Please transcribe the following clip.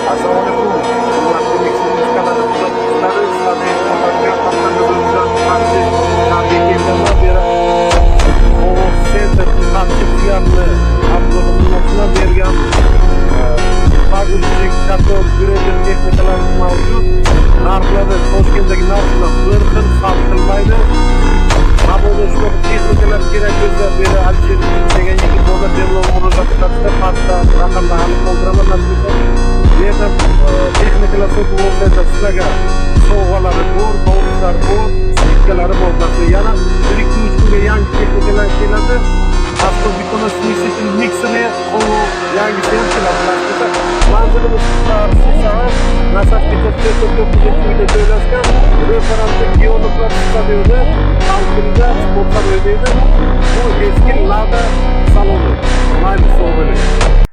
Assalomu alaykum. Hurmatli Mixing kanali kuzatuvchilari, sizlarni orqaga qatnashuvchilar qancha tabriklab kelganlar beri Ovoz Center qancha fiyatli avtomobillarni bergan paguzlik kator greder texnikalar mavjud. Narxlari Toshkentdagi narxlar bir xil farq qilmaydi. Mabodo shunaqa texnikalar kerak bo'lsa, beri Alisher degan yigit bo'lsa, bemalol murojaat qilsa, pastda raqamni olib qoldiraman. Nasibsa, bu yerda texnikalar sotib olsa, sizlarga sovg'alari bor, bonuslar bor, skidkalari bor. Yana 1-2-3 kunga yangi texnikalar keladi. Avtobikona smesитель mikseri yangi keladi. Manzilimiz Sarsar, Nasaf-Peterburg joylashgan restorancha Giyonoklar stadioni altida sportlar o'ynaydi. Bu eski Lada saloni. Mayli sovg'alar.